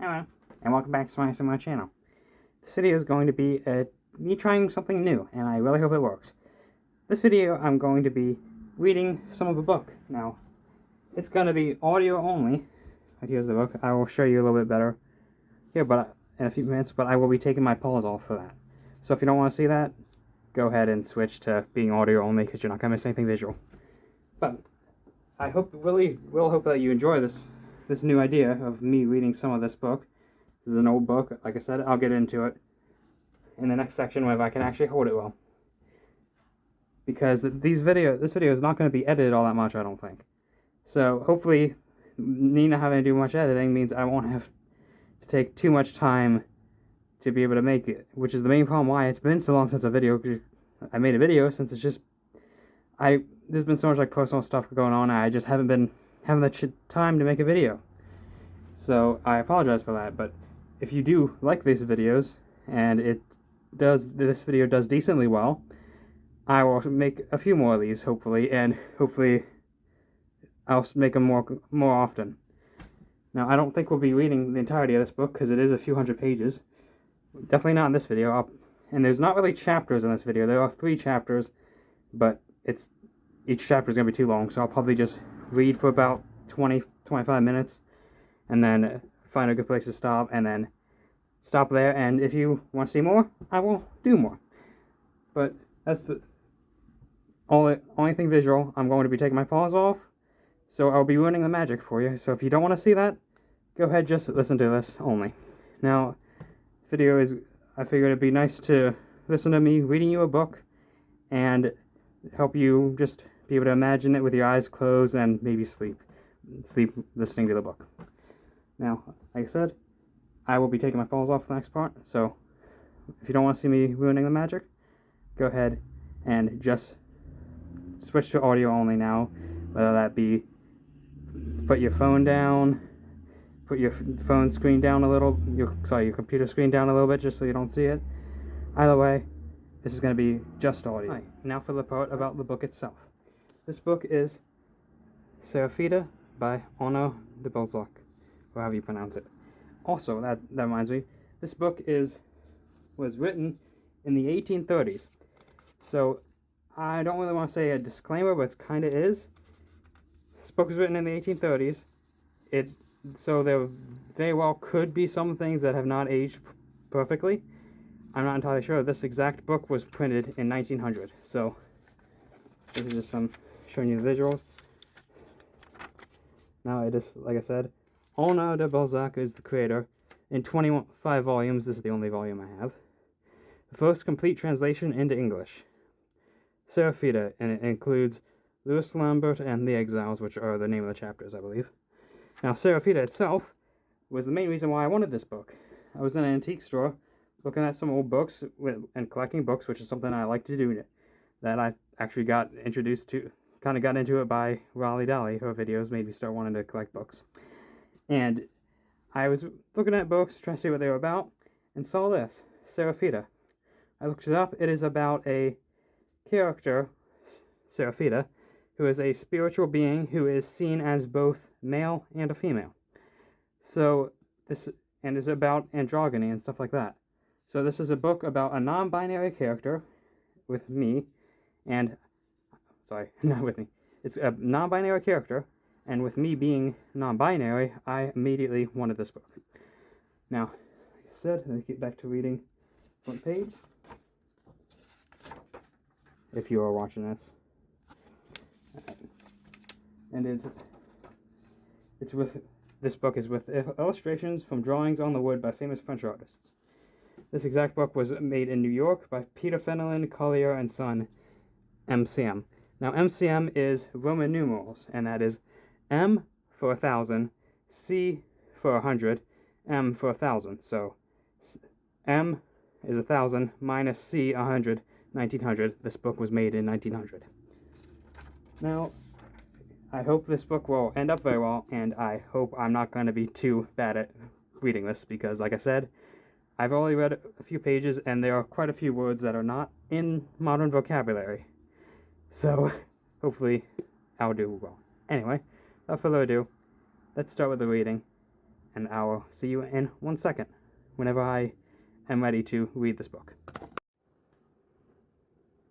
Hello, and welcome back to my channel. This video is going to be me trying something new, and I really hope it works. This video, I'm going to be reading some of a book. Now, it's going to be audio only. Right, here's the book. I will show you a little bit better here, but in a few minutes. But I will be taking my paws off for that. So if you don't want to see that, go ahead and switch to being audio only, because you're not going to miss anything visual. But I will hope that you enjoy this new idea of me reading some of this book. This is an old book. Like I said, I'll get into it in the next section where I can actually hold it well. Because this video is not going to be edited all that much, I don't think. So hopefully, me not having to do much editing means I won't have to take too much time to be able to make it. Which is the main problem why it's been so long since I made a video, since it's just there's been so much like personal stuff going on, and I just haven't been having the time to make a video. So I apologize for that, but if you do like these videos and this video does decently well, I will make a few more of these hopefully, and hopefully I'll make them more often. Now, I don't think we'll be reading the entirety of this book because it is a few hundred pages. Definitely not in this video. And there's not really chapters in this video. There are 3 chapters, but each chapter is going to be too long, so I'll probably just read for about 20-25 minutes and then find a good place to stop, and then stop there. And if you want to see more, I will do more. But that's the only thing visual. I'm going to be taking my paws off, so I'll be ruining the magic for you. So if you don't want to see that, go ahead, just listen to this only. Now, this video is, I figured it'd be nice to listen to me reading you a book and help you just be able to imagine it with your eyes closed and maybe sleep listening to the book. Now, like I said, I will be taking my paws off the next part, so if you don't want to see me ruining the magic, go ahead and just switch to audio only now, whether that be put your phone down, put your phone screen down a little, your computer screen down a little bit just so you don't see it. Either way, this is going to be just audio. Right, now for the part about the book itself. This book is Seraphita by Onno de Balzac, or however you pronounce it. Also, that reminds me, this book was written in the 1830s. So I don't really want to say a disclaimer, but it kind of is. This book was written in the 1830s. So there very well could be some things that have not aged perfectly. I'm not entirely sure. This exact book was printed in 1900. So this is just showing you the visuals. Now it is, like I said, Onno de Balzac is the creator. In 25 volumes, this is the only volume I have. The first complete translation into English. Seraphita, and it includes Louis Lambert and The Exiles, which are the name of the chapters, I believe. Now, Seraphita itself was the main reason why I wanted this book. I was in an antique store looking at some old books and collecting books, which is something I like to do, that I actually got introduced to, kind of got into it by Raleigh Dolly. Her videos made me start wanting to collect books. And I was looking at books, trying to see what they were about, and saw this, Seraphita. I looked it up. It is about a character, Seraphita, who is a spiritual being who is seen as both male and a female. So and is about androgyny and stuff like that. So this is a book about a non-binary character with me, and not with me. It's a non-binary character, and with me being non-binary, I immediately wanted this book. Now, like I said, let's get back to reading front page. If you are watching this. And this book is with illustrations from drawings on the wood by famous French artists. This exact book was made in New York by Peter Fenelon, Collier and Son, MCM. Now, MCM is Roman numerals, and that is M for 1,000, C for 100, M for 1,000. So M is 1,000 minus C 100, 1900. This book was made in 1900. Now, I hope this book will end up very well, and I hope I'm not going to be too bad at reading this, because, like I said, I've only read a few pages, and there are quite a few words that are not in modern vocabulary. So, hopefully, I'll do well. Anyway, without further ado, let's start with the reading. and I'll see you in 1 second, whenever I am ready to read this book.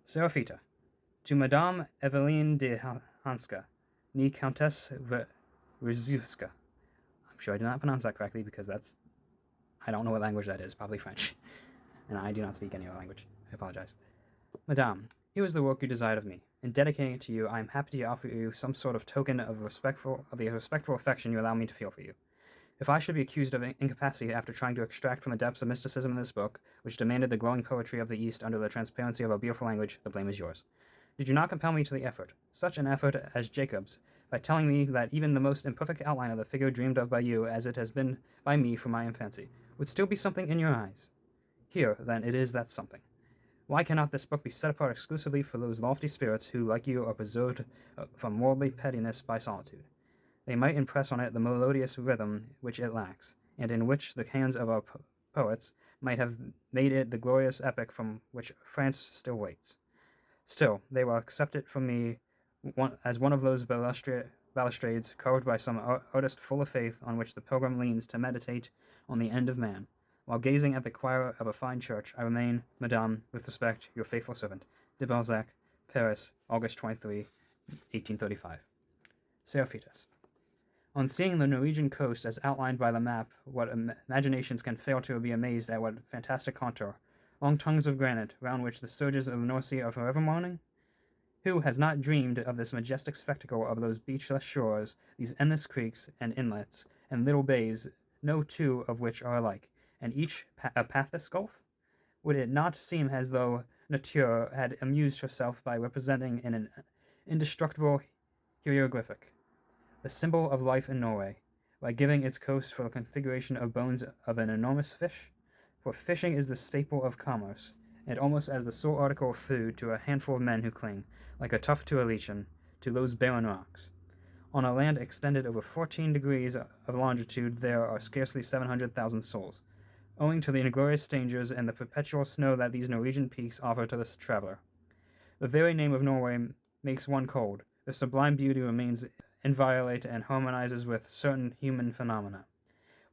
Seraphita. To Madame Eveline de Hanska, nee Countess Rzeszewska. I'm sure I did not pronounce that correctly because I don't know what language that is, probably French. And I do not speak any other language. I apologize. Madame, here is the work you desired of me. In dedicating it to you, I am happy to offer you some sort of token of the respectful affection you allow me to feel for you. If I should be accused of incapacity after trying to extract from the depths of mysticism in this book, which demanded the glowing poetry of the East under the transparency of a beautiful language, the blame is yours. Did you not compel me to the effort, such an effort as Jacob's, by telling me that even the most imperfect outline of the figure dreamed of by you, as it has been by me from my infancy, would still be something in your eyes? Here, then, it is that something. Why cannot this book be set apart exclusively for those lofty spirits who, like you, are preserved from worldly pettiness by solitude? They might impress on it the melodious rhythm which it lacks, and in which the hands of our poets might have made it the glorious epic from which France still waits. Still, they will accept it from me as one of those balustrades carved by some artist full of faith on which the pilgrim leans to meditate on the end of man. While gazing at the choir of a fine church, I remain, Madame, with respect, your faithful servant, de Balzac, Paris, August 23, 1835. Seraphitas. On seeing the Norwegian coast as outlined by the map, what imaginations can fail to be amazed at what fantastic contour, long tongues of granite, round which the surges of the North Sea are forever moaning? Who has not dreamed of this majestic spectacle of those beachless shores, these endless creeks and inlets and little bays, no two of which are alike, and each a pathless gulf? Would it not seem as though Nature had amused herself by representing in an indestructible hieroglyphic the symbol of life in Norway, by giving its coast for the configuration of bones of an enormous fish? For fishing is the staple of commerce, and almost as the sole article of food to a handful of men who cling, like a tuft to a lichen, to those barren rocks. On a land extended over 14 degrees of longitude there are scarcely 700,000 souls, owing to the inglorious dangers and the perpetual snow that these Norwegian peaks offer to the traveler. The very name of Norway makes one cold. The sublime beauty remains inviolate and harmonizes with certain human phenomena,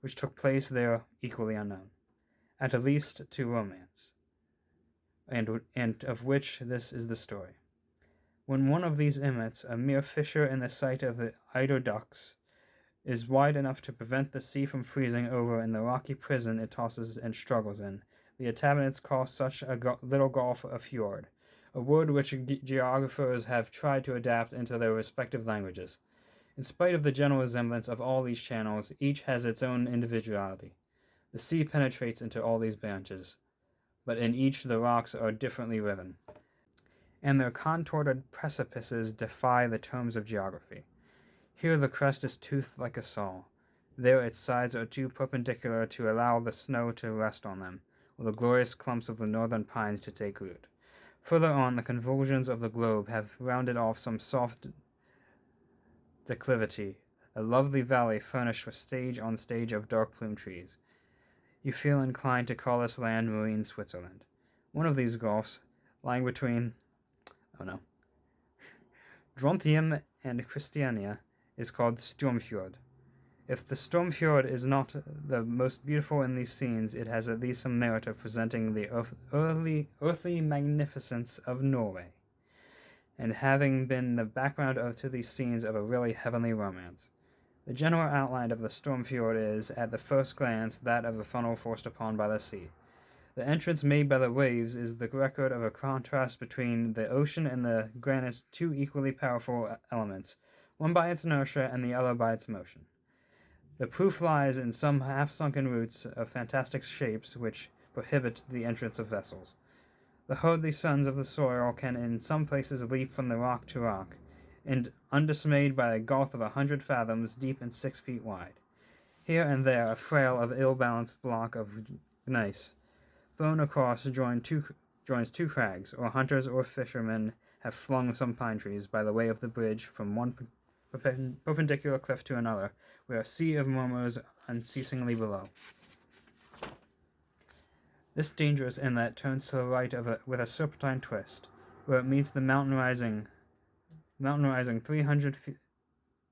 which took place there equally unknown, at least to romance, and of which this is the story. When one of these inlets, a mere fissure in the site of the eider ducks, is wide enough to prevent the sea from freezing over in the rocky prison it tosses and struggles in, the inhabitants call such a little gulf a fjord, a word which geographers have tried to adapt into their respective languages. In spite of the general resemblance of all these channels, each has its own individuality. The sea penetrates into all these branches, but in each the rocks are differently riven, and their contorted precipices defy the terms of geography. Here the crest is toothed like a saw. There its sides are too perpendicular to allow the snow to rest on them, or the glorious clumps of the northern pines to take root. Further on, the convulsions of the globe have rounded off some soft declivity, a lovely valley furnished with stage on stage of dark-plumed trees. You feel inclined to call this land marine Switzerland. One of these gulfs, lying between Drontheim and Christiania, is called Sturmfjord. If the Sturmfjord is not the most beautiful in these scenes, it has at least some merit of presenting the earthly magnificence of Norway, and having been the background to these scenes of a really heavenly romance. The general outline of the Sturmfjord is, at the first glance, that of a funnel forced upon by the sea. The entrance made by the waves is the record of a contrast between the ocean and the granite, two equally powerful elements, one by its inertia and the other by its motion. The proof lies in some half-sunken roots of fantastic shapes which prohibit the entrance of vessels. The hardly sons of the soil can in some places leap from the rock to rock, and undismayed by a gulf of 100 fathoms deep and 6 feet wide. Here and there a frail of ill-balanced block of gneiss, thrown across, joins two crags, or hunters or fishermen have flung some pine trees by the way of the bridge from one perpendicular cliff to another, where a sea of murmurs unceasingly below. This dangerous inlet turns to the right with a serpentine twist, where it meets the mountain rising 300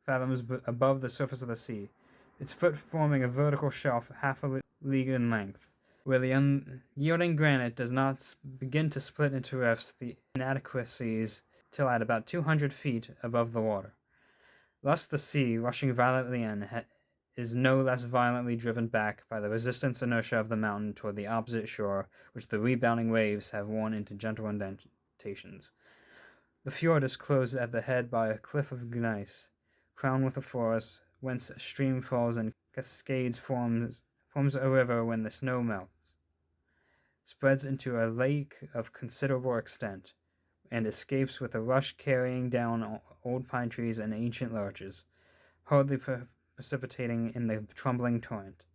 fathoms above the surface of the sea. its foot forming a vertical shelf half a league in length. Where the unyielding granite does not begin to split into rifts, the inadequacies till at about 200 feet above the water. Thus the sea, rushing violently in, is no less violently driven back by the resistance inertia of the mountain toward the opposite shore, which the rebounding waves have worn into gentle indentations. The fjord is closed at the head by a cliff of gneiss, crowned with a forest, whence a stream falls and cascades forms a river when the snow melts, spreads into a lake of considerable extent, and escapes with a rush, carrying down old pine trees and ancient larches, hardly precipitating in the trembling torrent.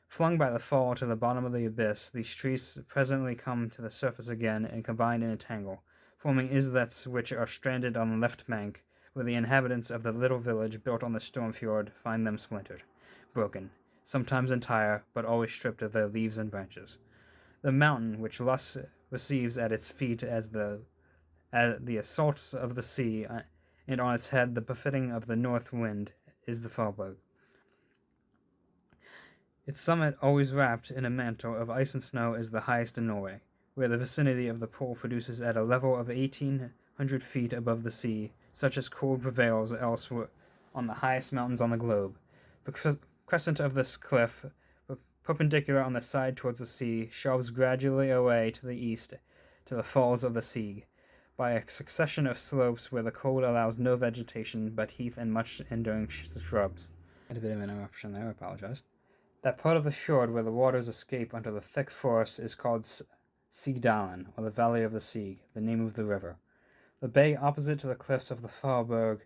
Flung by the fall to the bottom of the abyss, these trees presently come to the surface again and combine in a tangle, forming islets which are stranded on the left bank, where the inhabitants of the little village built on the storm fjord find them splintered, broken, sometimes entire, but always stripped of their leaves and branches. The mountain, which thus receives at its feet as the assaults of the sea, and on its head the buffeting of the north wind, is the Fallberg. Its summit, always wrapped in a mantle of ice and snow, is the highest in Norway, where the vicinity of the pole produces at a level of 1,800 feet above the sea, such as cold prevails elsewhere on the highest mountains on the globe. The crescent of this cliff, perpendicular on the side towards the sea, shelves gradually away to the east to the falls of the Sieg, by a succession of slopes where the cold allows no vegetation but heath and much enduring shrubs. I had a bit of an interruption there, I apologize. That part of the fjord where the waters escape under the thick forest is called Sigdalen, or the Valley of the Sieg, the name of the river. The bay opposite to the cliffs of the Fallberg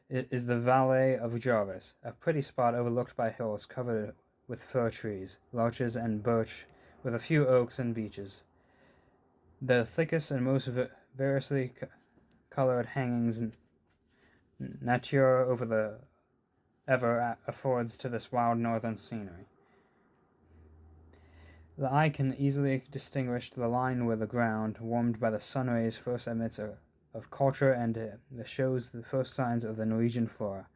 is the Valley of Jarvis, a pretty spot overlooked by hills covered with fir trees, larches, and birch, with a few oaks and beeches. The thickest and most variously colored hangings nature over the ever affords to this wild northern scenery. The eye can easily distinguish the line where the ground, warmed by the sun rays, first admits of culture and shows the first signs of the Norwegian flora.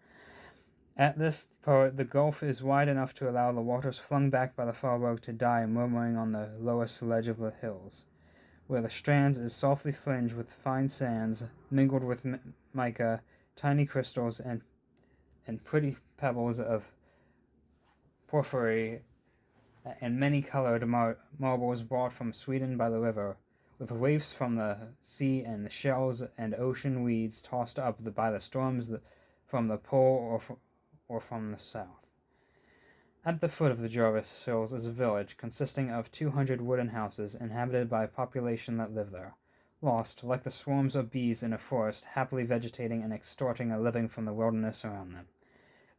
At this part, the gulf is wide enough to allow the waters flung back by the Fallberg to die murmuring on the lowest ledge of the hills, where the strands is softly fringed with fine sands, mingled with mica, tiny crystals, and pretty pebbles of porphyry, and many-colored marbles brought from Sweden by the river, with waifs from the sea and the shells and ocean weeds tossed up by the storms from the pole or from the south. At the foot of the Jarvis Hills is a village consisting of 200 wooden houses inhabited by a population that live there, lost, like the swarms of bees in a forest, happily vegetating and extorting a living from the wilderness around them.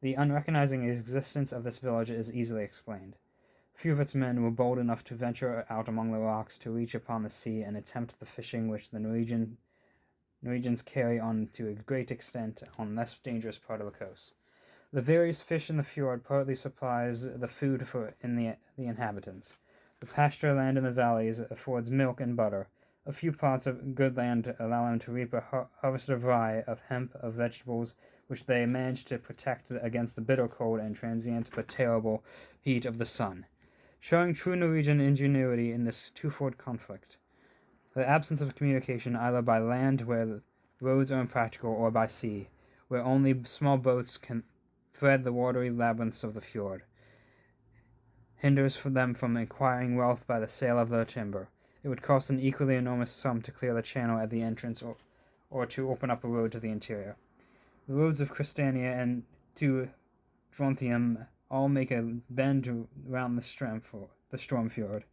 The unrecognizing existence of this village is easily explained. Few of its men were bold enough to venture out among the rocks to reach upon the sea and attempt the fishing which the Norwegians carry on to a great extent on less dangerous part of the coast. The various fish in the fjord partly supplies the food for the inhabitants. The pasture land in the valleys affords milk and butter. A few plots of good land allow them to reap a harvest of rye, of hemp, of vegetables, which they manage to protect against the bitter cold and transient but terrible heat of the sun, showing true Norwegian ingenuity in this twofold conflict. The absence of communication either by land where roads are impractical or by sea, where only small boats can thread the watery labyrinths of the fjord, hinders them from acquiring wealth by the sale of their timber. It would cost an equally enormous sum to clear the channel at the entrance or to open up a road to the interior. The roads of Christiania and to Trondheim all make a bend around the storm fjord.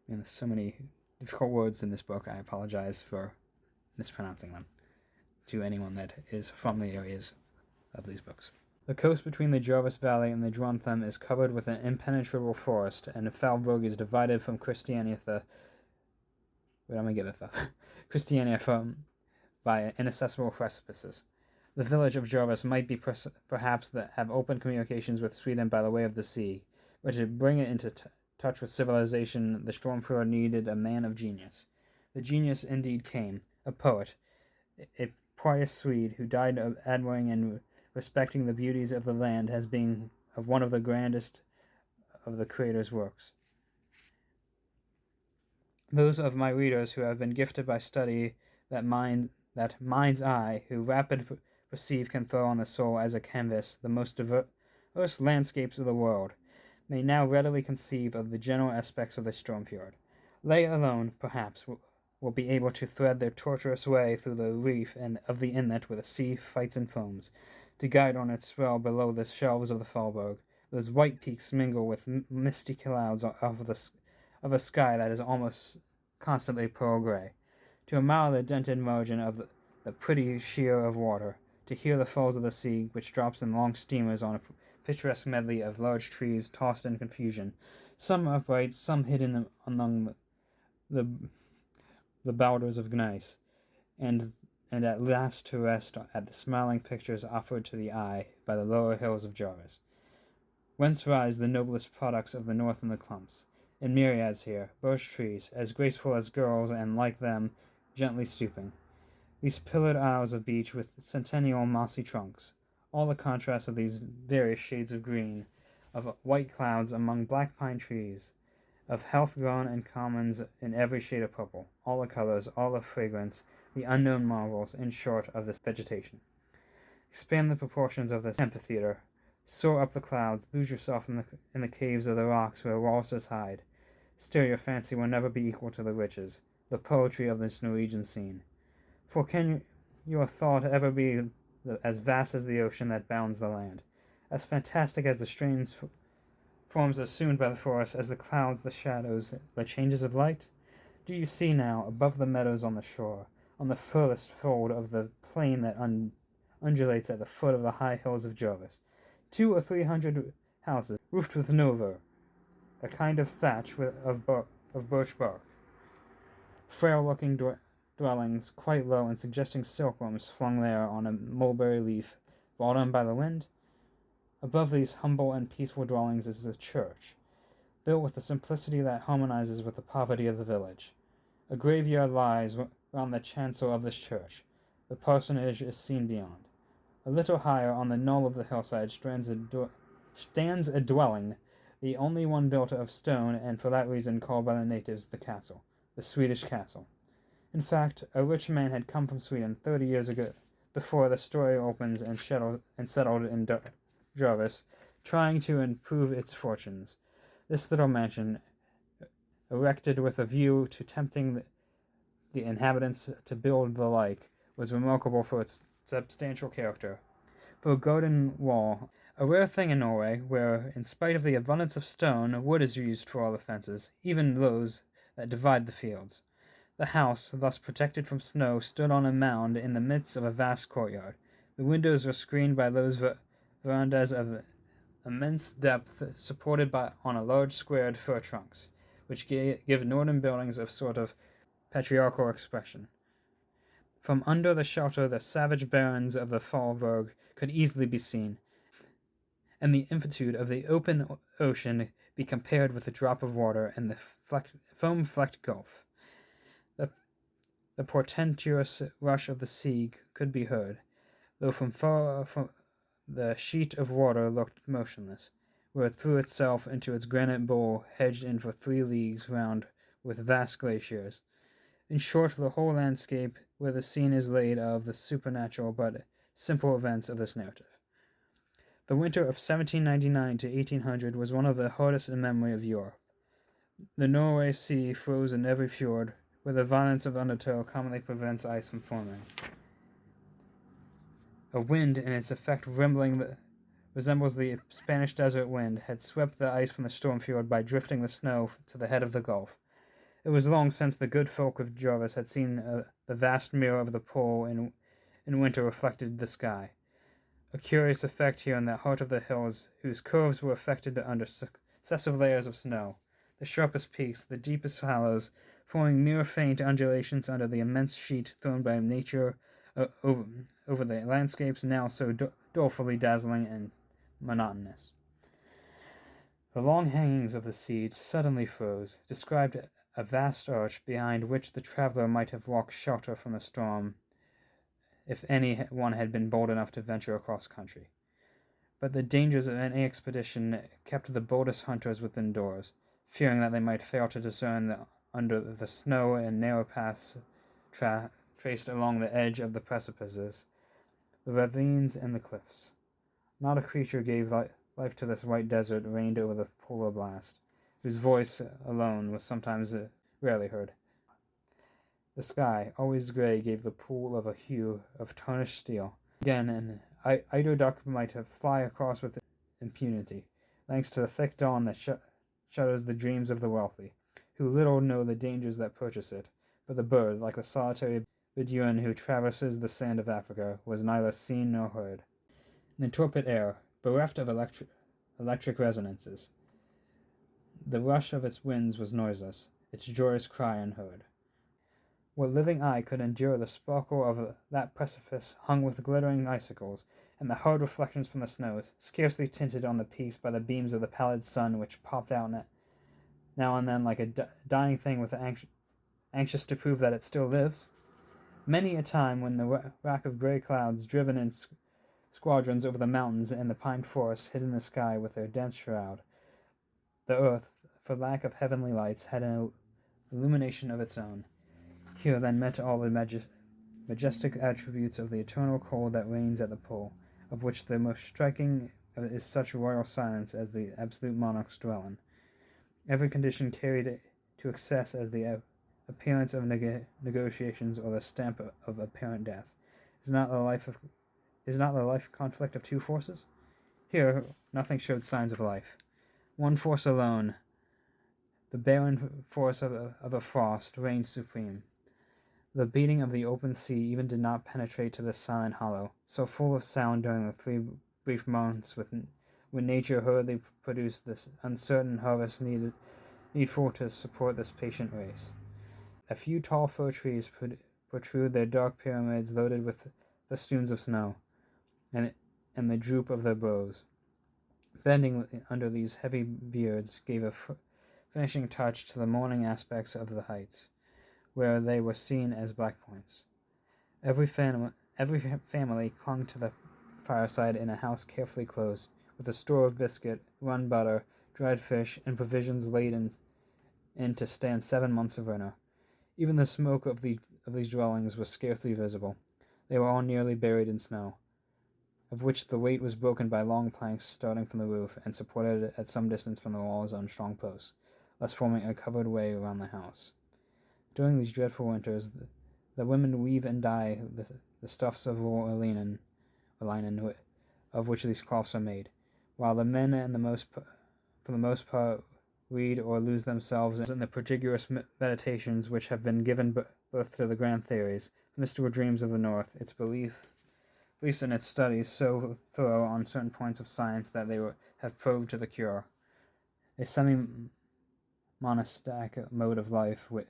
And there's so many difficult words in this book, I apologize for mispronouncing them to anyone that is from the areas of these books. The coast between the Jarvis Valley and the Trondheim is covered with an impenetrable forest, and the Fallberg is divided from Christiania by inaccessible precipices. The village of Jarvis might be perhaps have open communications with Sweden by the way of the sea, but to bring it into touch with civilization, the Stormfjord needed a man of genius. The genius indeed came, a poet, a pious Swede who died of admiring and respecting the beauties of the land as being of one of the grandest of the Creator's works. Those of my readers who have been gifted by study that mind's eye, who rapid perceive can throw on the soul as a canvas the most diverse landscapes of the world, may now readily conceive of the general aspects of the storm fjord. They alone, perhaps, will be able to thread their tortuous way through the reef and of the inlet where the sea fights and foams, to guide on its swell below the shelves of the Fallberg. Those white peaks mingle with misty clouds of a sky that is almost constantly pearl gray. To admire the dented margin of the pretty sheer of water, to hear the falls of the sea, which drops in long steamers on a picturesque medley of large trees tossed in confusion, some upright, some hidden among the boulders of gneiss, and at last to rest at the smiling pictures offered to the eye by the lower hills of Jarvis, whence rise the noblest products of the north in the clumps, in myriads here, birch trees, as graceful as girls and, like them, gently stooping. These pillared aisles of beech with centennial mossy trunks, all the contrast of these various shades of green, of white clouds among black pine trees, of health-grown and commons in every shade of purple, all the colors, all the fragrance, the unknown marvels, in short, of this vegetation. Expand the proportions of this amphitheater, soar up the clouds, lose yourself in the caves of the rocks where walruses hide. Still your fancy will never be equal to the riches, the poetry of this Norwegian scene. For can your thought ever be as vast as the ocean that bounds the land, as fantastic as the strange forms assumed by the forest, as the clouds, the shadows, the changes of light? Do you see now, above the meadows on the shore, on the furthest fold of the plain that undulates at the foot of the high hills of Jarvis, 200 or 300 houses, roofed with nover, a kind of thatch of birch bark, frail-looking dwellings, quite low and suggesting silkworms flung there on a mulberry leaf, brought on by the wind? Above these humble and peaceful dwellings is a church, built with a simplicity that harmonizes with the poverty of the village. A graveyard lies round the chancel of this church. The parsonage is seen beyond. A little higher, on the knoll of the hillside, stands a dwelling, the only one built of stone, and for that reason called by the natives the castle, the Swedish castle. In fact, a rich man had come from Sweden 30 years ago, before the story opens, and settled in Jarvis, trying to improve its fortunes. This little mansion, erected with a view to tempting the inhabitants to build the like, was remarkable for its substantial character. For a garden wall, a rare thing in Norway, where, in spite of the abundance of stone, wood is used for all the fences, even those that divide the fields. The house, thus protected from snow, stood on a mound in the midst of a vast courtyard. The windows were screened by those verandas of immense depth, supported on a large squared fir trunks, which give northern buildings a sort of patriarchal expression. From under the shelter the savage barons of the Fallberg could easily be seen, and the infinitude of the open ocean be compared with a drop of water in the foam-flecked gulf. The portentous rush of the sea could be heard, though from far the sheet of water looked motionless, where it threw itself into its granite bowl, hedged in for 3 leagues round with vast glaciers. In short, the whole landscape where the scene is laid of the supernatural but simple events of this narrative. The winter of 1799 to 1800 was one of the hardest in memory of Europe. The Norway Sea froze in every fjord, where the violence of undertow commonly prevents ice from forming. A wind, in its effect resembles the Spanish desert wind, had swept the ice from the storm fjord by drifting the snow to the head of the gulf. It was long since the good folk of Jarvis had seen the vast mirror of the pole in winter reflected the sky. A curious effect here in the heart of the hills, whose curves were affected under successive layers of snow, the sharpest peaks, the deepest hollows, forming mere faint undulations under the immense sheet thrown by nature over the landscapes now so dolefully dazzling and monotonous. The long hangings of the sea suddenly froze, described a vast arch behind which the traveler might have walked shelter from the storm if any one had been bold enough to venture across country. But the dangers of any expedition kept the boldest hunters within doors, fearing that they might fail to discern under the snow and narrow paths traced along the edge of the precipices, the ravines, and the cliffs. Not a creature gave life to this white desert reigned over the polar blast, whose voice alone was sometimes rarely heard. The sky, always gray, gave the pool of a hue of tarnished steel. Again, an eider duck might have fly across with impunity, thanks to the thick dawn that shadows the dreams of the wealthy, who little know the dangers that purchase it. But the bird, like the solitary Bedouin who traverses the sand of Africa, was neither seen nor heard. In the torpid air, bereft of electric resonances, the rush of its winds was noiseless, its joyous cry unheard. What living eye could endure the sparkle of that precipice hung with glittering icicles, and the hard reflections from the snows, scarcely tinted on the peaks by the beams of the pallid sun which popped out now and then like a dying thing with anxious to prove that it still lives? Many a time when the rack of gray clouds, driven in squadrons over the mountains and the pine forests, hid in the sky with their dense shroud, the earth, for lack of heavenly lights, had an illumination of its own. Here then met all the majestic attributes of the eternal cold that reigns at the pole, of which the most striking is such royal silence as the absolute monarchs dwell in. Every condition carried to excess as the appearance of negotiations or the stamp of apparent death. Is not the life conflict of two forces? Here nothing showed signs of life. One force alone, the barren force of a frost, reigned supreme. The beating of the open sea even did not penetrate to this silent hollow, so full of sound during the 3 brief months when nature hurriedly produced this uncertain harvest needful to support this patient race. A few tall fir trees protrude their dark pyramids loaded with festoons of snow, and the droop of their boughs, bending under these heavy beards, gave a finishing touch to the morning aspects of the heights, where they were seen as black points. Every family clung to the fireside in a house carefully closed, with a store of biscuit, run butter, dried fish, and provisions laid in to stand 7 months of winter. Even the smoke of these dwellings was scarcely visible. They were all nearly buried in snow, of which the weight was broken by long planks starting from the roof and supported at some distance from the walls on strong posts, thus forming a covered way around the house. During these dreadful winters, the women weave and dye the stuffs of wool or linen, of which these cloths are made, while the men, for the most part, read or lose themselves in the prodigious meditations which have been given birth to the grand theories, the mystical dreams of the North, its beliefs in its studies so thorough on certain points of science that they have probed to the cure. A semi-monastic mode of life which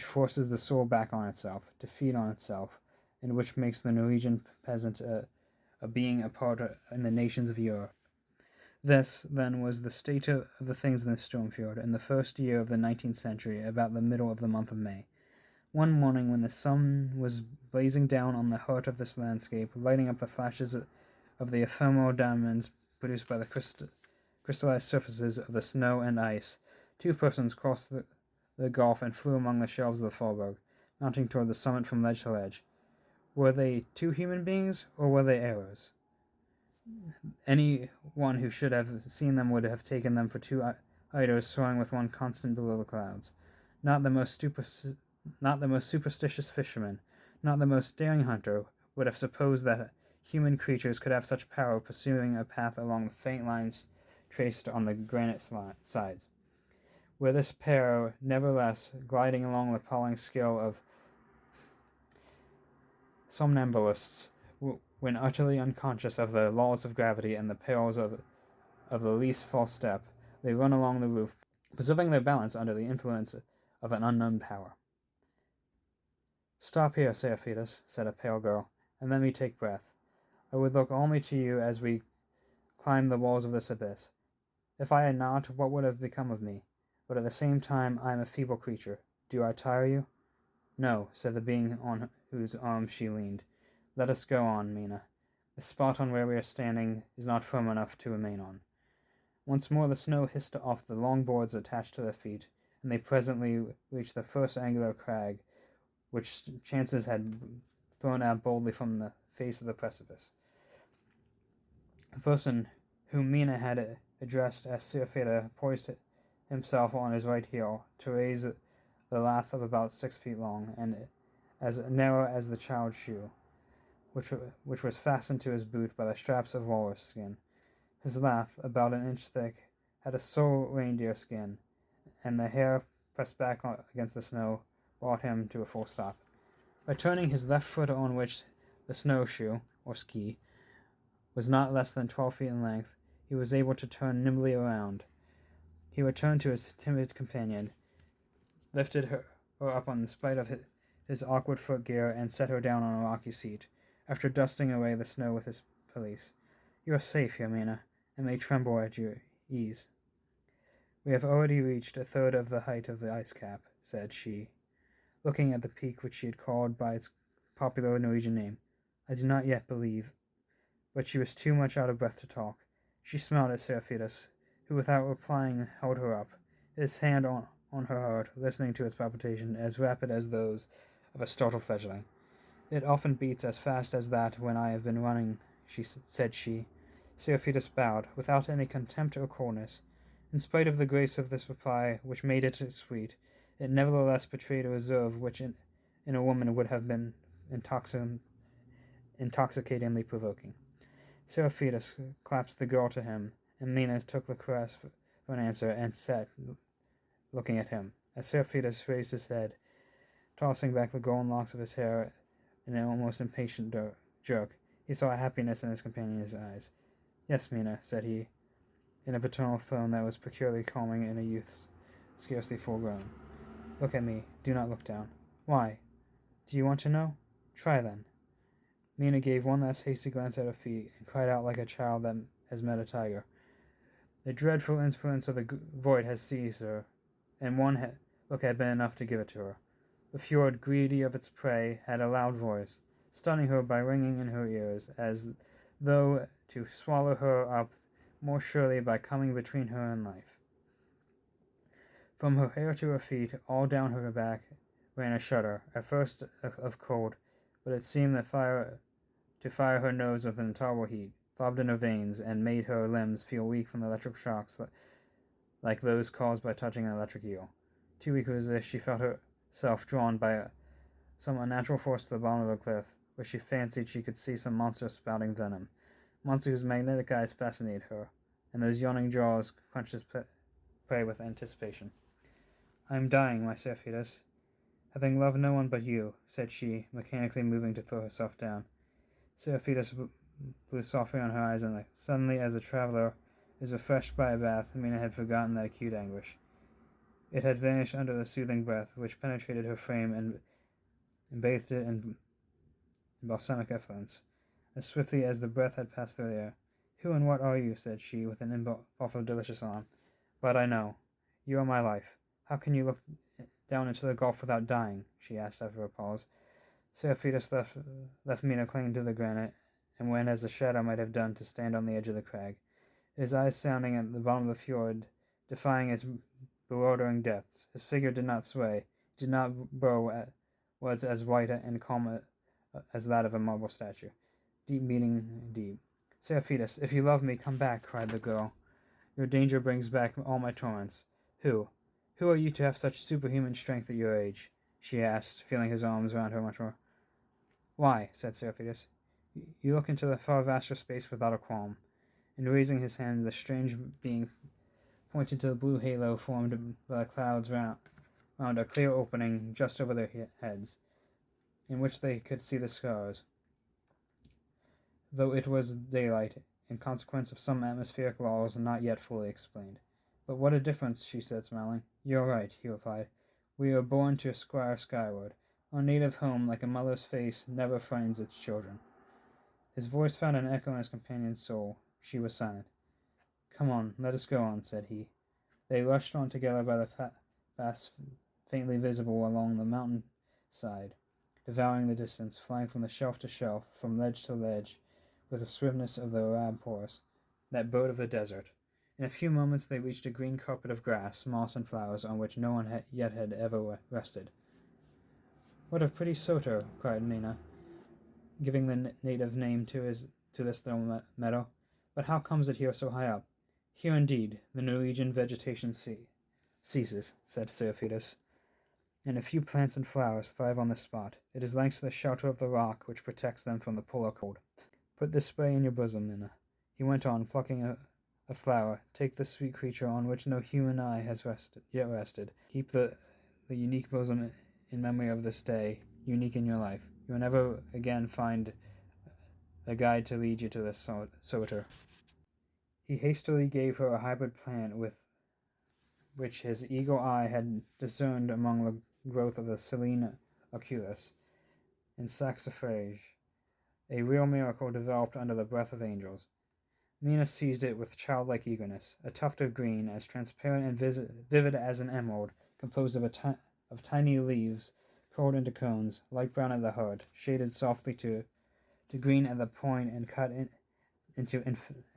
forces the soul back on itself, to feed on itself, and which makes the Norwegian peasant a being apart in the nations of Europe. This, then, was the state of the things in the Stormfjord in the first year of the 19th century, about the middle of the month of May. One morning, when the sun was blazing down on the heart of this landscape, lighting up the flashes of the ephemeral diamonds produced by the crystallized surfaces of the snow and ice, 2 persons crossed the gulf and flew among the shelves of the Fallberg, mounting toward the summit from ledge to ledge. Were they 2 human beings, or were they arrows? Any one who should have seen them would have taken them for 2 eiders soaring with one constant below the clouds. Not the most superstitious fisherman, not the most daring hunter, would have supposed that human creatures could have such power pursuing a path along the faint lines traced on the granite sides. Were this pair, nevertheless, gliding along the appalling scale of somnambulists, when utterly unconscious of the laws of gravity and the perils of the least false step, they run along the roof, preserving their balance under the influence of an unknown power. "Stop here, Seraphidus," said a pale girl, "and let me take breath. I would look only to you as we climb the walls of this abyss. If I had not, what would have become of me? But at the same time I am a feeble creature. Do I tire you?" "No," said the being on whose arm she leaned. "Let us go on, Mina. The spot on where we are standing is not firm enough to remain on. Once more the snow hissed off the long boards attached to their feet, and they presently reached the first angular crag, which chances had thrown out boldly from the face of the precipice. The person whom Mina had addressed as Sir Feder poised himself on his right heel to raise the lath of about 6 feet long, and as narrow as the child's shoe, which was fastened to his boot by the straps of walrus skin. His lath, about an inch thick, had a sole reindeer skin, and the hair pressed back against the snow brought him to a full stop. By turning his left foot, on which the snowshoe, or ski, was not less than 12 feet in length, he was able to turn nimbly around. He returned to his timid companion, lifted her up in spite of his awkward footgear, and set her down on a rocky seat, after dusting away the snow with his pelisse. "You are safe here, Mina, and may tremble at your ease." "We have already reached a third of the height of the ice cap," said she, looking at the peak which she had called by its popular Norwegian name. "I do not yet believe." But she was too much out of breath to talk. She smiled at Seraphidus, who without replying held her up, his hand on her heart, listening to its palpitation as rapid as those of a startled fledgling. "It often beats as fast as that when I have been running," said she. Seraphidus bowed, without any contempt or coldness. In spite of the grace of this reply, which made it sweet, it nevertheless betrayed a reserve which in a woman would have been intoxicatingly provoking. Seraphidus clasped the girl to him, and Mina took the caress for an answer, and sat looking at him. As Seraphidus raised his head, tossing back the golden locks of his hair in an almost impatient jerk, he saw a happiness in his companion's eyes. "Yes, Mina," said he, in a paternal tone that was peculiarly calming in a youth scarcely full grown. "Look at me. Do not look down." "Why? Do you want to know? Try, then." Mina gave one last hasty glance at her feet, and cried out like a child that has met a tiger. The dreadful influence of the void has seized her, and one look had been enough to give it to her. The fjord, greedy of its prey, had a loud voice, stunning her by ringing in her ears, as though to swallow her up more surely by coming between her and life. From her hair to her feet, all down her back, ran a shudder, at first of cold, but it seemed to fire her nose with an intolerable heat, throbbed in her veins, and made her limbs feel weak from the electric shocks like those caused by touching an electric eel. Too weak was this, she felt herself drawn by some unnatural force to the bottom of a cliff, where she fancied she could see some monster spouting venom, monster whose magnetic eyes fascinated her, and those yawning jaws clenched his prey with anticipation. "I am dying, my Seraphidus, having loved no one but you," said she, mechanically moving to throw herself down. Seraphidus blew softly on her eyes, and suddenly, as a traveler is refreshed by a bath, Mina had forgotten that acute anguish. It had vanished under the soothing breath which penetrated her frame and bathed it in balsamic effluence. As swiftly as the breath had passed through the air. "Who and what are you?" said she, with an impulse of delicious alarm. "But I know. You are my life. How can you look down into the gulf without dying?" she asked after a pause. Seraphidus left Mina clinging to the granite, and went as a shadow might have done to stand on the edge of the crag, his eyes sounding at the bottom of the fjord, defying its bewildering depths. His figure did not sway, it did not burrow, was as white and calm as that of a marble statue. Deep meaning deep. "Seraphidus, if you love me, come back," cried the girl. "Your danger brings back all my torments. Who are you to have such superhuman strength at your age?" she asked, feeling his arms round her much more. "Why," said Seraphidus, "you look into the far vaster space without a qualm." And raising his hand, the strange being pointed to the blue halo formed by the clouds round a clear opening just over their heads, in which they could see the stars, though it was daylight, in consequence of some atmospheric laws not yet fully explained. "But what a difference," she said, smiling. "You are right," he replied. "We are born to aspire skyward. Our native home, like a mother's face, never frightens its children." His voice found an echo in his companion's soul. She was silent. "Come on, let us go on," said he. They rushed on together by the paths faintly visible along the mountain side, devouring the distance, flying from shelf to shelf, from ledge to ledge, with the swiftness of the Arab horse, that bird of the desert. In a few moments they reached a green carpet of grass, moss, and flowers on which no one yet had ever rested. "What a pretty soter!" cried Mina, giving the native name to this little meadow. "But how comes it here so high up?" "Here indeed the Norwegian vegetation ceases," said Seraphidus, "and a few plants and flowers thrive on this spot. It is thanks to the shelter of the rock which protects them from the polar cold. Put this spray in your bosom, Mina," he went on, plucking a flower. "Take the sweet creature on which no human eye has yet rested. Keep the unique bosom in memory of this day, unique in your life. You will never again find a guide to lead you to this soter." He hastily gave her a hybrid plant which his eagle eye had discerned among the growth of the Silene oculus and saxifrage, a real miracle developed under the breath of angels. Mina seized it with childlike eagerness, a tuft of green, as transparent and vivid as an emerald, composed of tiny leaves curled into cones, light brown at the heart, shaded softly to green at the point, and cut into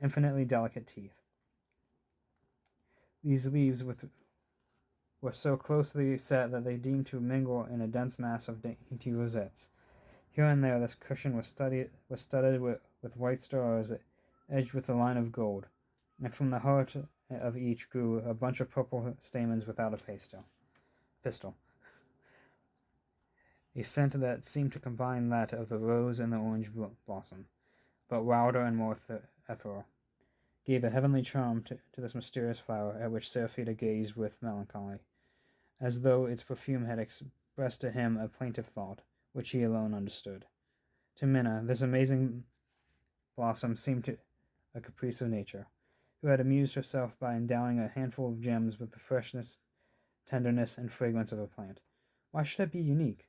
infinitely delicate teeth. These leaves were so closely set that they seemed to mingle in a dense mass of dainty rosettes. Here and there this cushion was studded with white stars edged with a line of gold, and from the heart of each grew a bunch of purple stamens without a pistil. A scent that seemed to combine that of the rose and the orange blossom, but wilder and more ethereal, gave a heavenly charm to this mysterious flower, at which Seraphita gazed with melancholy, as though its perfume had expressed to him a plaintive thought, which he alone understood. To Minna, this amazing blossom seemed a caprice of nature, who had amused herself by endowing a handful of gems with the freshness, tenderness, and fragrance of a plant. "Why should it be unique?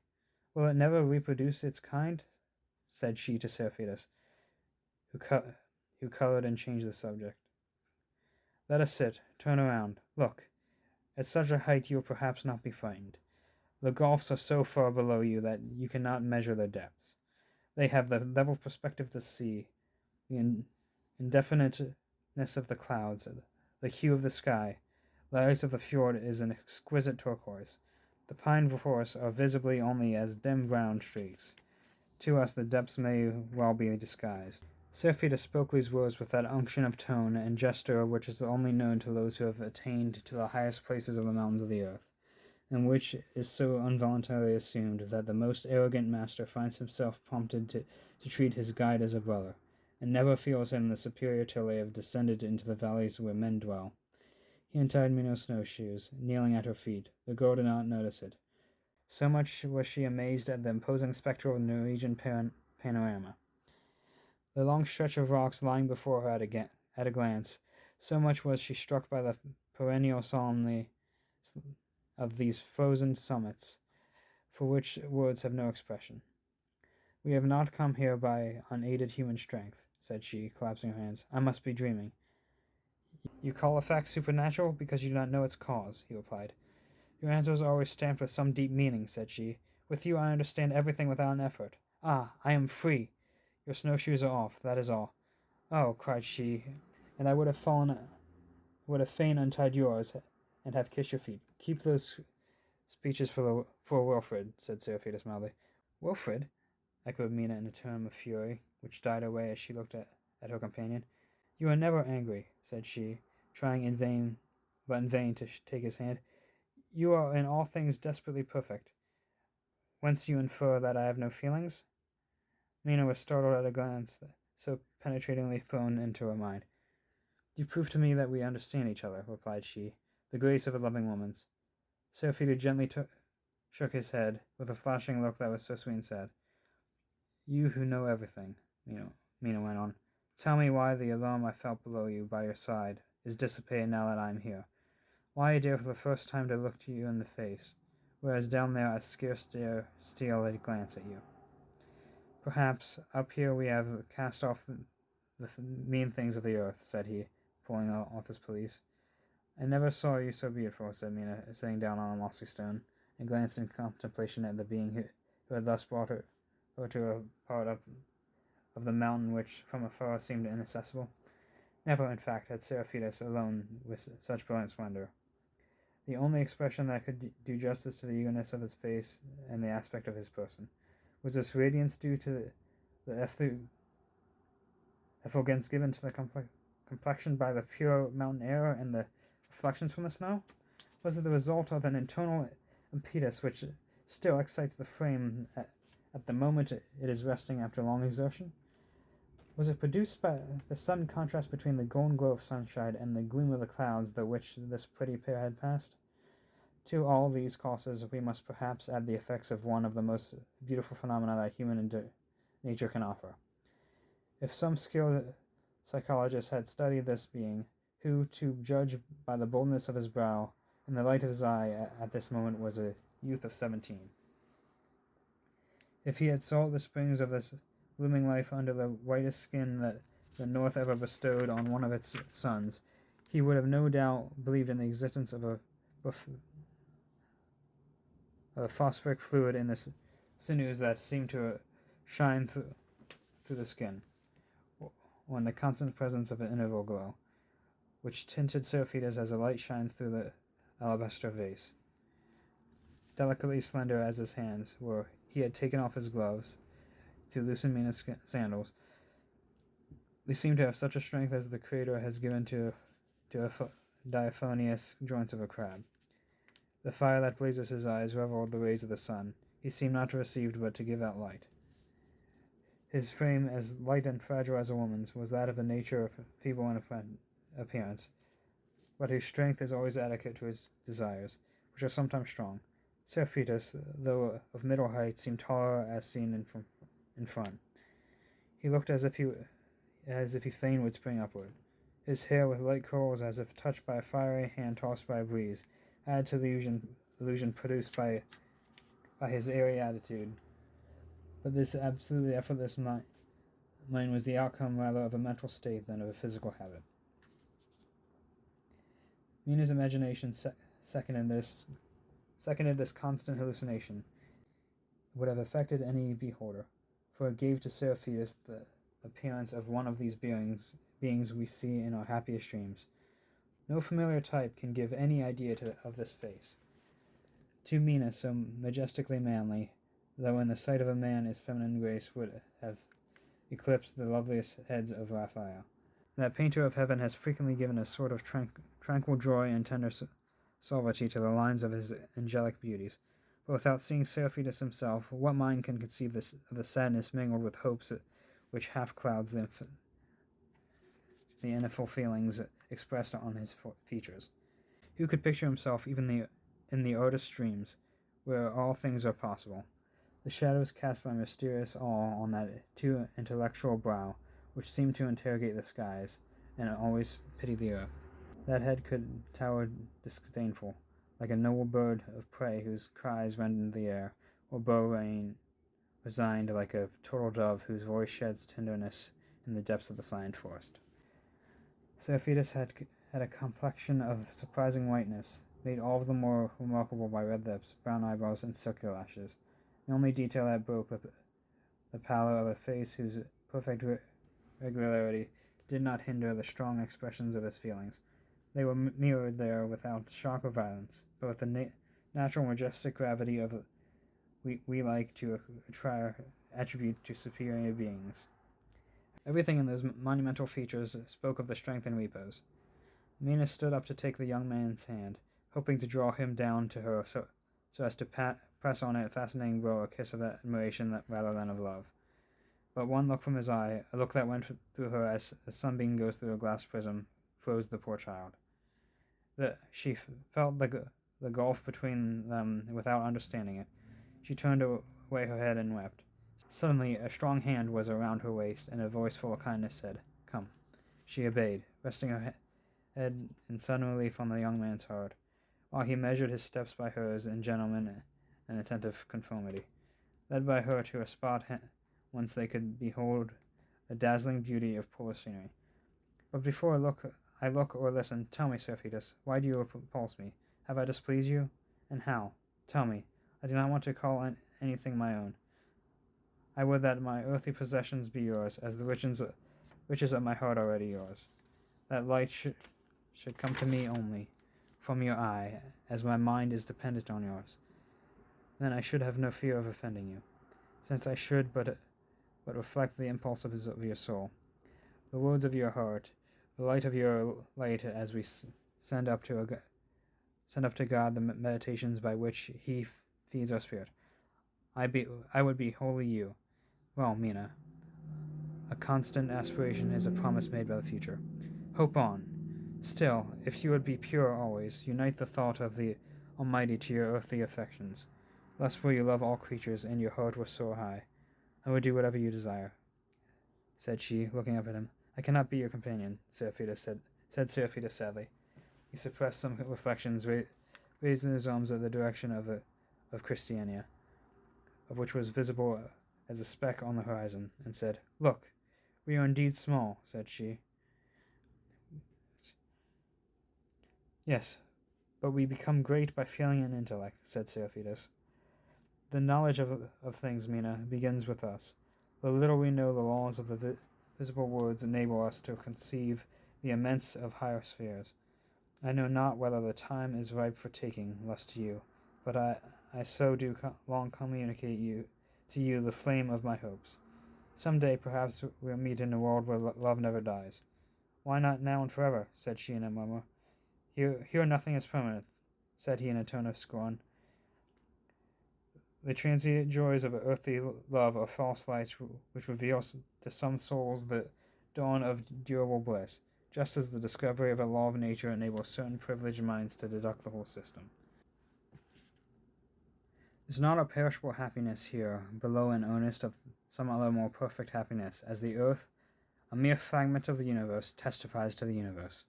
Will it never reproduce its kind?" said she to Seraphidus, who colored and changed the subject. "Let us sit. Turn around. Look. At such a height you will perhaps not be frightened. The gulfs are so far below you that you cannot measure their depths. They have the level perspective of the sea, the indefiniteness of the clouds, the hue of the sky. The ice of the fjord is an exquisite turquoise. The pine forests are visibly only as dim brown streaks. To us the depths may well be disguised." Seraphita spoke these words with that unction of tone and gesture which is only known to those who have attained to the highest places of the mountains of the earth, and which is so involuntarily assumed that the most arrogant master finds himself prompted to treat his guide as a brother, and never feels him the superior till they have descended into the valleys where men dwell. He untied Mino's snowshoes, kneeling at her feet. The girl did not notice it. So much was she amazed at the imposing spectacle of the Norwegian panorama. The long stretch of rocks lying before her at a glance, so much was she struck by the perennial solemnity of these frozen summits, for which words have no expression. "We have not come here by unaided human strength," said she, collapsing her hands. "I must be dreaming." "You call a fact supernatural because you do not know its cause," he replied. "Your answers are always stamped with some deep meaning," said she. "With you I understand everything without an effort. Ah, I am free! Your snowshoes are off, that is all." "Oh," cried she, "and I would have fain untied yours, and have kissed your feet." "Keep those speeches for Wilfred," said Seraphita mildly. "Wilfred?" echoed Mina in a tone of fury, which died away as she looked at her companion. "You are never angry," said she, trying in vain to take his hand. "You are in all things desperately perfect. Whence you infer that I have no feelings?" Mina was startled at a glance so penetratingly thrown into her mind. "You prove to me that we understand each other," replied she, the grace of a loving woman's. Seraphita gently shook his head, with a flashing look that was so sweet and sad. "You who know everything," Mina went on, "tell me why the alarm I felt below you by your side is dissipated now that I am here. Why I dare for the first time to look you in the face, whereas down there I scarce dare steal a glance at you. Perhaps up here we have cast off the mean things of the earth," said he, pulling off his pelisse. "I never saw you so beautiful," said Mina, sitting down on a mossy stone, and glancing in contemplation at the being who had thus brought her to a part of of the mountain which from afar seemed inaccessible. Never, in fact, had Seraphidus alone with such brilliant splendor. The only expression that could do justice to the eagerness of his face and the aspect of his person was this radiance due to the effulgence given to the complexion by the pure mountain air and the reflections from the snow? Was it the result of an internal impetus which still excites the frame at the moment it is resting after long exertion? Was it produced by the sudden contrast between the golden glow of sunshine and the gleam of the clouds through which this pretty pair had passed? To all these causes we must perhaps add the effects of one of the most beautiful phenomena that human nature can offer. If some skilled psychologist had studied this being, who, to judge by the boldness of his brow and the light of his eye at this moment, was a youth of 17. If he had sought the springs of this blooming life under the whitest skin that the north ever bestowed on one of its sons, he would have no doubt believed in the existence of a phosphoric fluid in the sinews that seemed to shine through the skin, or in the constant presence of an interval glow, which tinted Seraphidus as a light shines through the alabaster vase. Delicately slender as his hands were, he had taken off his gloves to loosen Mina's sandals. They seemed to have such a strength as the Creator has given to diaphanous joints of a crab. The fire that blazes his eyes reveled the rays of the sun. He seemed not to receive but to give out light. His frame, as light and fragile as a woman's, was that of a nature of feeble in appearance, but whose strength is always adequate to his desires, which are sometimes strong. Seraphidus, though of middle height, seemed taller as seen in front. He looked as if he fain would spring upward. His hair, with light curls as if touched by a fiery hand tossed by a breeze, added to the illusion produced by his airy attitude. But this absolutely effortless mind was the outcome rather of a mental state than of a physical habit. Mina's imagination seconded this constant hallucination. It would have affected any beholder, for it gave to Seraphidus the appearance of one of these beings we see in our happiest dreams. No familiar type can give any idea of this face. To Mina, so majestically manly, though in the sight of a man its feminine grace would have eclipsed the loveliest heads of Raphael. That painter of heaven has frequently given a sort of tranquil joy and tender suavity to the lines of his angelic beauties, but without seeing Seraphidus himself, what mind can conceive of the sadness mingled with hopes which half clouds the ineffable feelings expressed on his features? Who could picture himself even in the artist's dreams, where all things are possible? The shadows cast by mysterious awe on that too intellectual brow, which seemed to interrogate the skies, and always pity the earth. That head could tower disdainful, like a noble bird of prey whose cries rend the air, or bow resigned like a turtle dove whose voice sheds tenderness in the depths of the silent forest. Seraphidus had a complexion of surprising whiteness, made all the more remarkable by red lips, brown eyebrows, and silky lashes. The only detail that broke the pallor of a face whose perfect regularity did not hinder the strong expressions of his feelings. They were mirrored there without shock or violence, but with the natural majestic gravity of we like to attribute to superior beings. Everything in those monumental features spoke of the strength and repose. Mina stood up to take the young man's hand, hoping to draw him down to her so as to press on it fascinating brow a kiss of admiration rather than of love. But one look from his eye, a look that went through her as a sunbeam goes through a glass prism, froze the poor child. She felt the gulf between them without understanding it. She turned away her head and wept. Suddenly a strong hand was around her waist, and a voice full of kindness said, "Come." She obeyed, resting her head in sudden relief on the young man's heart, while he measured his steps by hers in gentleman and attentive conformity, led by her to a spot whence they could behold a dazzling beauty of polar scenery. "But before I look or listen, tell me, Seraphidus, why do you repulse me? Have I displeased you? And how? Tell me. I do not want to call anything my own. I would that my earthly possessions be yours, as the riches of my heart are already yours. That light should come to me only from your eye, as my mind is dependent on yours. Then I should have no fear of offending you, since I should but reflect the impulses of your soul, the words of your heart, the light of your light, as we send up to God the meditations by which He feeds our spirit. I would be wholly you. Well, Mina, a constant aspiration is a promise made by the future. Hope on. Still, if you would be pure always, unite the thought of the Almighty to your earthly affections. Thus will you love all creatures, and your heart will soar high. I would do whatever you desire, said she, looking up at him. I cannot be your companion, said Seraphita sadly. He suppressed some reflections, raising his arms in the direction of Christiania, of which was visible as a speck on the horizon, and said, Look, we are indeed small, said she. Yes, but we become great by feeling and intellect, said Seraphitas. The knowledge of things, Mina, begins with us. The little we know the laws of the visible worlds enable us to conceive the immense of higher spheres. I know not whether the time is ripe for taking lust to you, but I so do long communicate to you the flame of my hopes. Some day, perhaps, we'll meet in a world where love never dies. Why not now and forever? Said she in a murmur. Here nothing is permanent, said he in a tone of scorn. The transient joys of earthly love are false lights which reveal to some souls the dawn of durable bliss, just as the discovery of a law of nature enables certain privileged minds to deduct the whole system. Is not a perishable happiness here below an earnest of some other more perfect happiness, as the earth, a mere fragment of the universe, testifies to the universe?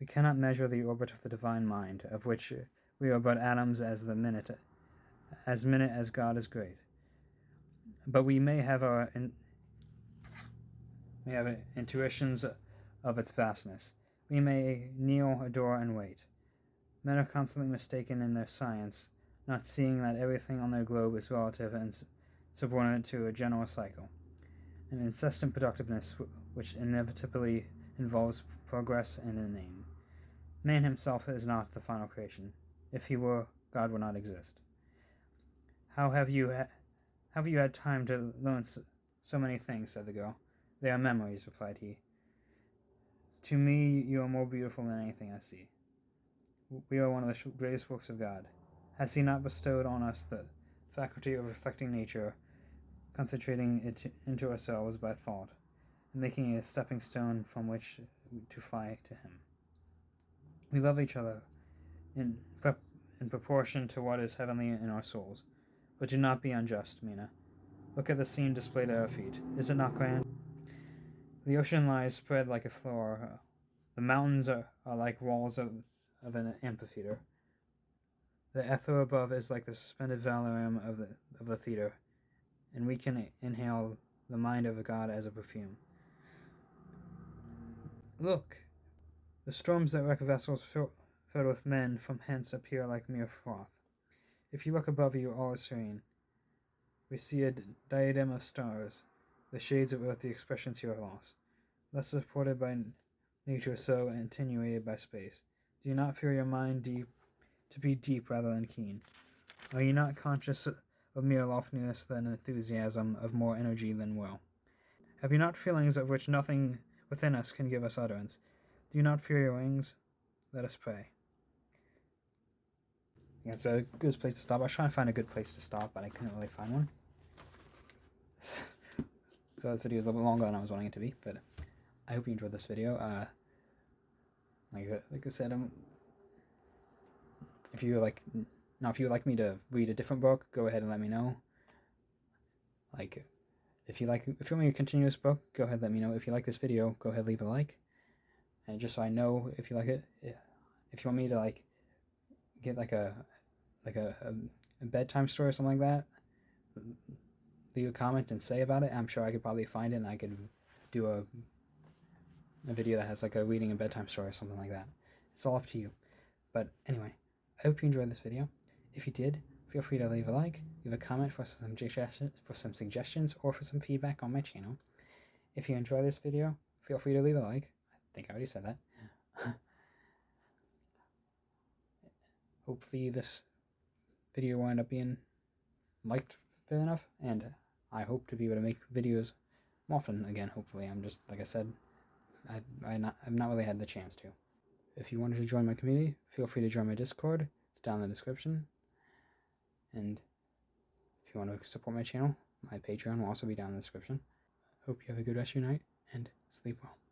We cannot measure the orbit of the divine mind, of which we are but atoms as minute as God is great. But we may have intuitions of its vastness. We may kneel, adore, and wait. Men are constantly mistaken in their science, not seeing that everything on their globe is relative and subordinate to a general cycle, an incessant productiveness which inevitably involves progress and an aim. Man himself is not the final creation. If he were, God would not exist. How have you had time to learn so many things? Said the girl. They are memories, replied he. To me, you are more beautiful than anything I see. We are one of the greatest works of God. Has He not bestowed on us the faculty of reflecting nature, concentrating it into ourselves by thought, and making it a stepping stone from which to fly to Him? We love each other in proportion to what is heavenly in our souls. But do not be unjust, Mina. Look at the scene displayed at our feet. Is it not grand? The ocean lies spread like a floor. The mountains are like walls of an amphitheater. The ether above is like the suspended valerium of the theater, and we can inhale the mind of God as a perfume. Look! The storms that wreck vessels filled with men from hence appear like mere froth. If you look above you, all is serene. We see a diadem of stars, the shades of earthly expressions here are lost, thus supported by nature, so attenuated by space. Do you not feel your mind to be deep rather than keen? Are you not conscious of mere loftiness than enthusiasm, of more energy than will? Have you not feelings of which nothing within us can give us utterance? Do you not fear your wings? Let us pray. It's a good place to stop. I was trying to find a good place to stop, but I couldn't really find one. So this video is a little bit longer than I was wanting it to be, but I hope you enjoyed this video. Like I said, if you would like me to read a different book, go ahead and let me know. Like, if you want me to continue this book, go ahead and let me know. If you like this video, go ahead and leave a like. And just so I know if you like it, if you want me to get a bedtime story or something like that, leave a comment and say about it. I'm sure I could probably find it and I could do a video that has a reading a bedtime story or something like that. It's all up to you. But anyway, I hope you enjoyed this video. If you did, feel free to leave a like, leave a comment for some suggestions, or for some feedback on my channel. If you enjoy this video, feel free to leave a like. I think I already said that. Hopefully this video will end up being liked fair enough, and I hope to be able to make videos more often again. Hopefully, I'm just, like I said, I've not really had the chance to. If you wanted to join my community, feel free to join my Discord. It's down in the description. And if you want to support my channel, my Patreon will also be down in the description. Hope you have a good rest of your night, and sleep well.